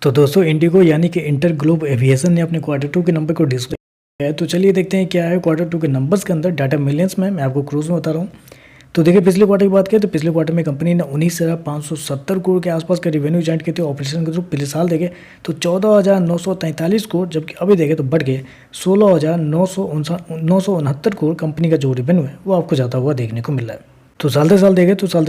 तो दोस्तों इंडिगो यानी कि इंटर ग्लोब एविएशन ने अपने Q2 के नंबर को डिस्प्ले किया है। तो चलिए देखते हैं क्या है Q2 के नंबर्स के अंदर डाटा मिलियंस में। मैं आपको क्रूज में बता रहा हूँ। तो देखिए पिछले क्वार्टर की बात करें तो पिछले क्वार्टर में कंपनी ने 19,570 करोड़ के आसपास का रेवेन्यू जनरेट किए थे ऑपरेशन के थ्रू। पिछले साल देखें तो 14,943 करोड़, जबकि अभी देखें तो बढ़ गए 16,969 करोड़। कंपनी का जो रेवेन्यू है वो आपको जाता हुआ देखने को मिल रहा है। तो साल दर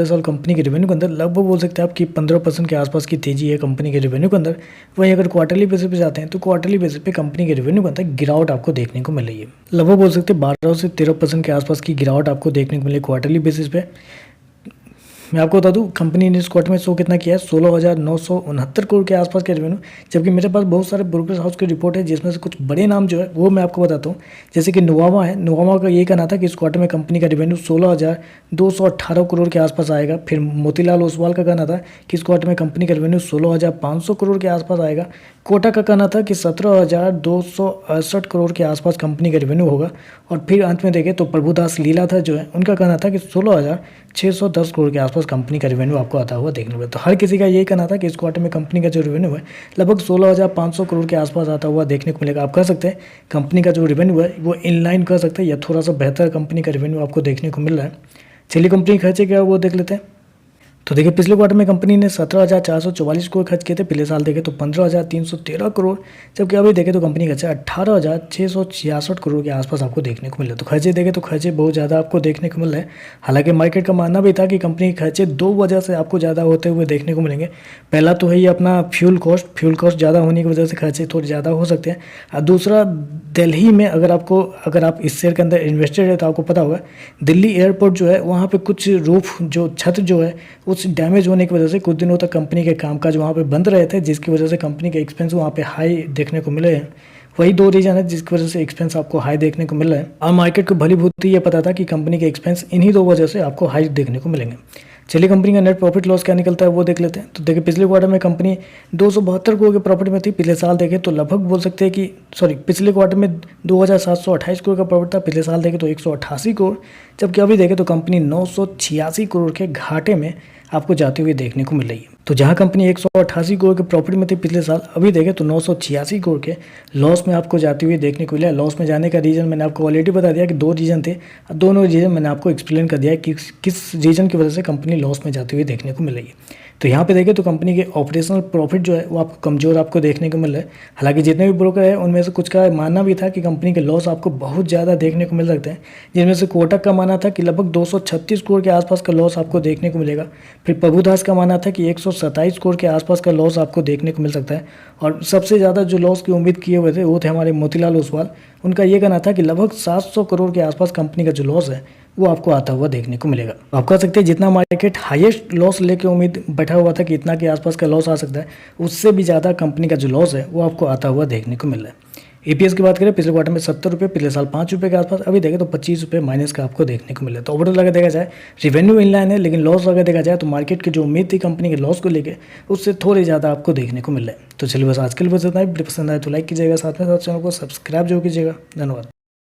साल कंपनी के रेवेन्यू के अंदर लगभग बोल सकते हैं आप कि 15% के आसपास की तेजी है कंपनी के रेवेन्यू के अंदर। वहीं अगर क्वार्टरली बेसिस पे जाते हैं तो क्वार्टरली बेसिस पे कंपनी के रेवेन्यू के अंदर गिरावट आपको देखने को मिल रही है। लगभग बोल सकते हैं 12 से 13% के आसपास की गिरावट आपको देखने को मिली क्वार्टरली बेसिस पे। मैं आपको बता दूं कंपनी ने इस क्वार्टर में शो कितना किया है 16,969 करोड़ के आसपास का रेवेन्यू। जबकि मेरे पास बहुत सारे ब्रोकर्स हाउस की रिपोर्ट है जिसमें से कुछ बड़े नाम जो है वो मैं आपको बताता हूँ। जैसे कि नोवामा है, नोवामा का ये कहना था कि इस क्वार्टर में कंपनी का रेवेन्यू 16,218 करोड़ के आसपास आएगा। फिर मोतीलाल ओसवाल का कहना था कि इस क्वार्टर में कंपनी का रेवेन्यू 16,500 करोड़ के आसपास आएगा। कोटा का कहना था कि 17,268 करोड़ के आसपास कंपनी का रेवेन्यू होगा। और फिर अंत में देखें तो प्रभुदास लीलाधर जो है उनका कहना था कि 16,610 करोड़ के आसपास कंपनी का रेवेन्यू आपको आता हुआ देखने को मिला। तो हर किसी का यही कहना था कि इस क्वार्टर में कंपनी का जो रेवेन्यू है लगभग 16,500 करोड़ के आसपास आता हुआ देखने को मिलेगा। आप कह सकते हैं कंपनी का जो रेवेन्यू है वो इनलाइन कर सकते हैं या थोड़ा सा बेहतर कंपनी का रेवेन्यू आपको देखने को मिल रहा है। चलिए कंपनी खर्चे क्या वो देख लेते हैं। तो देखिए पिछले क्वार्टर में कंपनी ने 17,444 करोड़ खर्च किए थे। पिछले साल देखें तो 15,313 करोड़, जबकि अभी देखें तो कंपनी का खर्चा 18,666 करोड़ के आसपास आपको देखने को मिल रहा है। तो खर्चे देखें तो खर्चे बहुत ज़्यादा आपको देखने को मिल रहे हैं। हालांकि मार्केट का मानना भी था कि कंपनी के खर्चे दो वजह से आपको ज़्यादा होते हुए देखने को मिलेंगे। पहला तो है ये अपना फ्यूल कॉस्ट ज़्यादा होने की वजह से खर्चे थोड़े ज़्यादा हो सकते हैं। और दूसरा दिल्ली में अगर आप इस शेयर के अंदर इन्वेस्टेड है तो आपको पता होगा दिल्ली एयरपोर्ट जो है वहाँ पे कुछ रूफ जो छत जो है उस डैमेज होने की वजह से कुछ दिनों तक कंपनी के कामकाज वहाँ पे बंद रहे थे, जिसकी वजह से कंपनी के एक्सपेंस वहाँ पे हाई देखने को मिले हैं। वही दो रीजन है जिसकी वजह से एक्सपेंस आपको हाई देखने को मिल रहा है। और मार्केट को भली भांति ये पता था कि कंपनी के एक्सपेंस इन्हीं दो वजह से आपको हाई देखने को मिलेंगे। चलिए कंपनी का नेट प्रॉफिट लॉस क्या निकलता है वो देख लेते हैं। तो देखिए पिछले क्वार्टर में कंपनी 272 करोड़ के प्रॉफिट में थी। पिछले साल देखें तो लगभग बोल सकते हैं कि पिछले क्वार्टर में 2,728 करोड़ का प्रॉफिट था। पिछले साल देखें तो 188 करोड़, जबकि अभी देखें तो कंपनी 986 करोड़ के घाटे में आपको जाती हुई देखने को मिल रही है। तो जहां कंपनी 188 करोड़ के प्रॉफिट में थी पिछले साल, अभी देखें तो 986 करोड़ के लॉस में आपको जाती हुई देखने को मिला। लॉस में जाने का रीज़न मैंने आपको ऑलरेडी बता दिया कि दो रीज़न थे। दोनों रीज़न मैंने आपको एक्सप्लेन कर दिया कि किस रीज़न की वजह से कंपनी लॉस में जाती हुई देखने को मिल रही है। तो यहाँ पे देखें तो कंपनी के ऑपरेशनल प्रॉफिट जो है वो आपको कमज़ोर आपको देखने को मिल रहा है। हालांकि जितने भी ब्रोकर है उनमें से कुछ का मानना भी था कि कंपनी के लॉस आपको बहुत ज़्यादा देखने को मिल सकते हैं, जिनमें से कोटक का मानना था कि लगभग 236 करोड़ के आसपास का लॉस आपको देखने को मिलेगा। फिर प्रभुदास का मानना था कि 127 करोड़ के आसपास का लॉस आपको देखने को मिल सकता है। और सबसे ज़्यादा जो लॉस की उम्मीद किए हुए थे वो थे हमारे मोतीलाल ओसवाल। उनका ये कहना था कि लगभग 700 करोड़ के आसपास कंपनी का जो लॉस है वो आपको आता हुआ देखने को मिलेगा। आप कह सकते हैं जितना मार्केट हाईएस्ट लॉस लेके उम्मीद बैठा हुआ था कि इतना के आसपास का लॉस आ सकता है, उससे भी ज़्यादा कंपनी का जो लॉस है वो आपको आता हुआ देखने को मिल रहा है। ईपीएस की बात करें पिछले क्वार्टर में 70 रुपये, पिछले साल 5 रुपये के आसपास, अभी देखें तो 25 रुपये माइनस का आपको देखने को मिला। तो ओवरऑल अगर देखा जाए रेवेन्यू इनलाइन है, लेकिन लॉस अगर देखा जाए तो मार्केट की जो उम्मीद थी कंपनी के लॉस को लेकर उससे थोड़ी ज़्यादा आपको देखने को मिल रहा है। तो चलिए बस आज के लिए बस इतना ही। वीडियो पसंद आए तो लाइक कीजिएगा, साथ में साथ चैनल को सब्सक्राइब जरूर कीजिएगा। धन्यवाद।